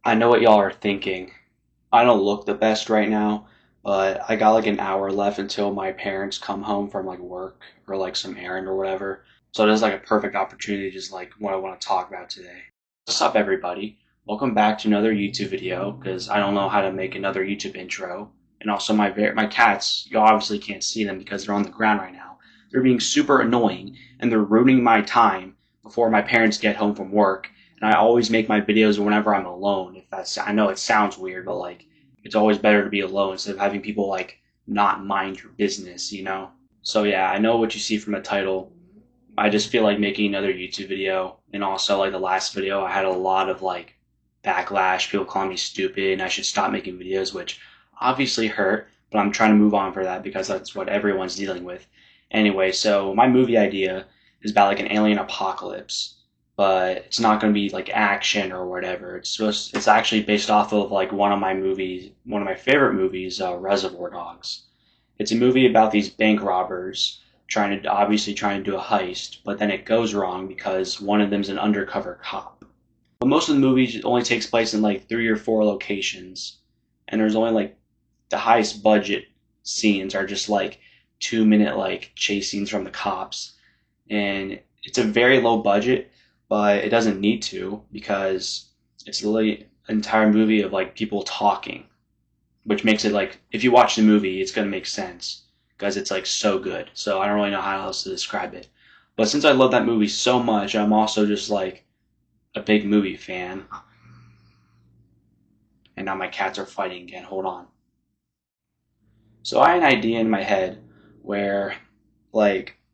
I know what y'all are thinking. I don't look the best right now, but I got like an hour left until my parents come home from like work or like some errand or whatever. So it is like a perfect opportunity to just like what I want to talk about today. What's up, everybody? Welcome back to another YouTube video because I don't know how to make another YouTube intro. And also my cats, you obviously can't see them because they're on the ground right now. They're being super annoying and they're ruining my time before my parents get home from work, and I always make my videos whenever I'm alone. If that's, I know it sounds weird, but like it's always better to be alone instead of having people like not mind your business, you know? So yeah, I know what you see from the title. I just feel like making another YouTube video, and also like the last video I had a lot of like backlash, people calling me stupid and I should stop making videos, which obviously hurt, but I'm trying to move on for that because that's what everyone's dealing with. Anyway, so my movie idea is about like an alien apocalypse, but it's not going to be like action or whatever. It's actually based off of like one of my favorite movies, Reservoir Dogs. It's a movie about these bank robbers trying to do a heist, but then it goes wrong because one of them's an undercover cop. But most of the movie only takes place in like 3 or 4 locations, and there's only like the highest budget scenes are just like 2 minute like chase scenes from the cops, and it's a very low budget, but it doesn't need to because it's literally an entire movie of like people talking, which makes it like if you watch the movie, it's gonna make sense because it's like so good. So I don't really know how else to describe it. But since I love that movie so much, I'm also just like a big movie fan. And now my cats are fighting again. Hold on. So I had an idea in my head where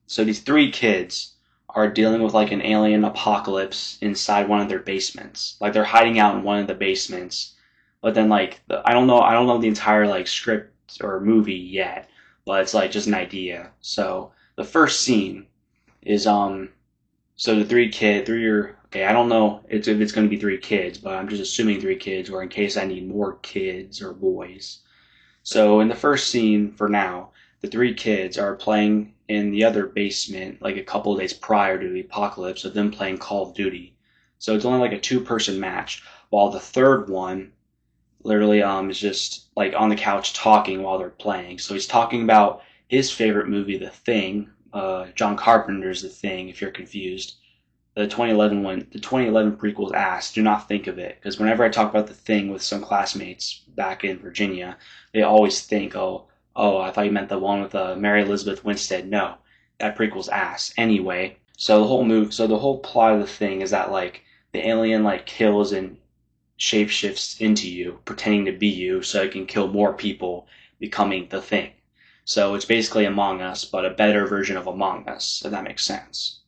so these 3 kids are dealing with like an alien apocalypse inside one of their basements. Like they're hiding out in one of the basements. But then I don't know the entire like script or movie yet, but it's like just an idea. So the first scene is so the three or okay, I don't know if it's going to be 3 kids, but I'm just assuming 3 kids, or in case I need more kids or boys. So in the first scene, for now, the 3 kids are playing in the other basement like a couple of days prior to the apocalypse of them playing Call of Duty. So it's only like a 2 person match, while the third one literally is just like on the couch talking while they're playing. So he's talking about his favorite movie, The Thing. John Carpenter's The Thing, if you're confused. The 2011 prequel is ass. Do not think of it, because whenever I talk about The Thing with some classmates back in Virginia, they always think, oh, I thought you meant the one with Mary Elizabeth Winstead. No, that prequel's ass. Anyway, so the whole plot of The Thing is that like the alien like kills and shapeshifts into you, pretending to be you, so it can kill more people, becoming the Thing. So it's basically Among Us, but a better version of Among Us, if that makes sense.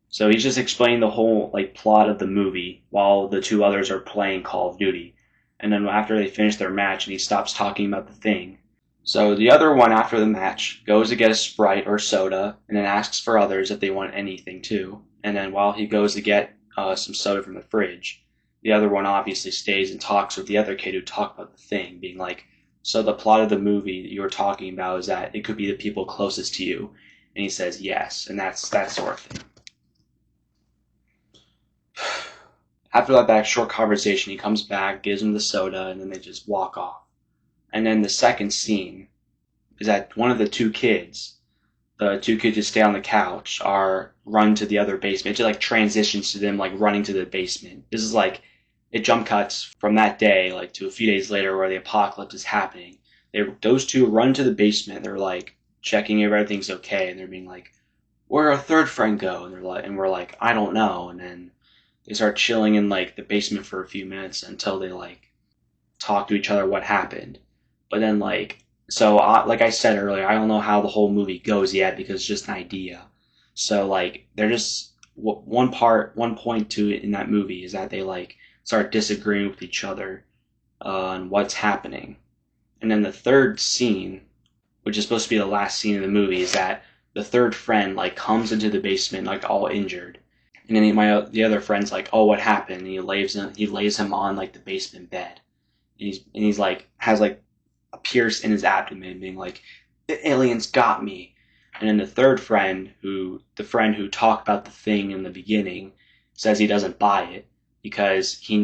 So he's just explaining the whole like plot of the movie while the 2 others are playing Call of Duty. And then after they finish their match and he stops talking about the Thing. So the other one after the match goes to get a Sprite or soda and then asks for others if they want anything too. And then while he goes to get some soda from the fridge, the other one obviously stays and talks with the other kid who talked about the Thing, being like, so the plot of the movie that you were talking about is that it could be the people closest to you. And he says yes, and that's that sort of thing. After that short conversation, he comes back, gives him the soda, and then they just walk off. And then the second scene is that one of the 2 kids who stay on the couch, are run to the other basement. It like transitions to them like running to the basement. This is like it jump cuts from that day like to a few days later where the apocalypse is happening. Those 2 run to the basement. They're like checking if everything's okay, and they're being like, "Where'd our third friend go?" And we're like, "I don't know." And then they start chilling in like the basement for a few minutes until they like talk to each other what happened. But then like I said earlier, I don't know how the whole movie goes yet because it's just an idea. So like they're just one point to it in that movie is that they like start disagreeing with each other on what's happening. And then the third scene, which is supposed to be the last scene of the movie, is that the third friend like comes into the basement like all injured, and then the other friend's like, "Oh, what happened?" And he lays him on like the basement bed, and he's like has like a pierce in his abdomen, being like, "The aliens got me." And then the friend who talked about the Thing in the beginning, says he doesn't buy it because he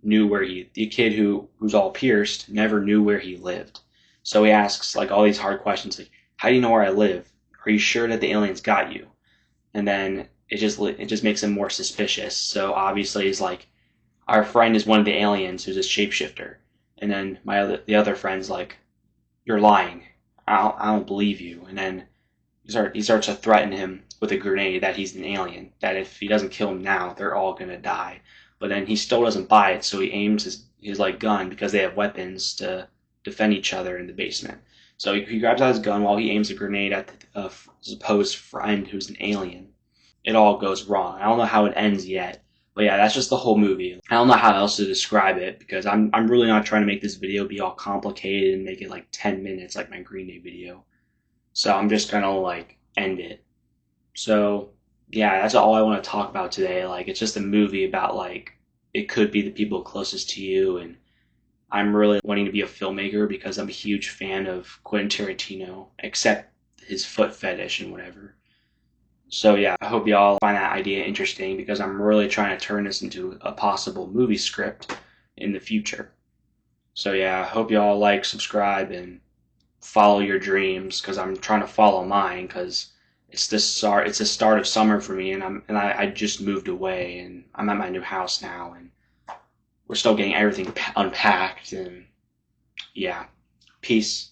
knew the kid who's all pierced never knew where he lived. So he asks like all these hard questions like, how do you know where I live? Are you sure that the aliens got you? And then it just makes him more suspicious. So obviously he's like, our friend is one of the aliens who's a shapeshifter. And then the other friend's like, you're lying. I don't believe you. And then he starts to threaten him with a grenade that he's an alien. That if he doesn't kill him now, they're all gonna die. But then he still doesn't buy it, so he aims his like gun because they have weapons to defend each other in the basement. So he grabs out his gun while he aims a grenade at the supposed friend who's an alien. It all goes wrong. I don't know how it ends yet. But yeah, that's just the whole movie. I don't know how else to describe it because I'm really not trying to make this video be all complicated and make it like 10 minutes like my Green Day video. So I'm just gonna like end it. So yeah, that's all I want to talk about today. Like it's just a movie about like it could be the people closest to you, and I'm really wanting to be a filmmaker because I'm a huge fan of Quentin Tarantino, except his foot fetish and whatever. So yeah, I hope y'all find that idea interesting because I'm really trying to turn this into a possible movie script in the future. So yeah, I hope y'all like, subscribe, and follow your dreams because I'm trying to follow mine because it's the start of summer for me, and I just moved away and I'm at my new house now, and we're still getting everything unpacked, and yeah, peace.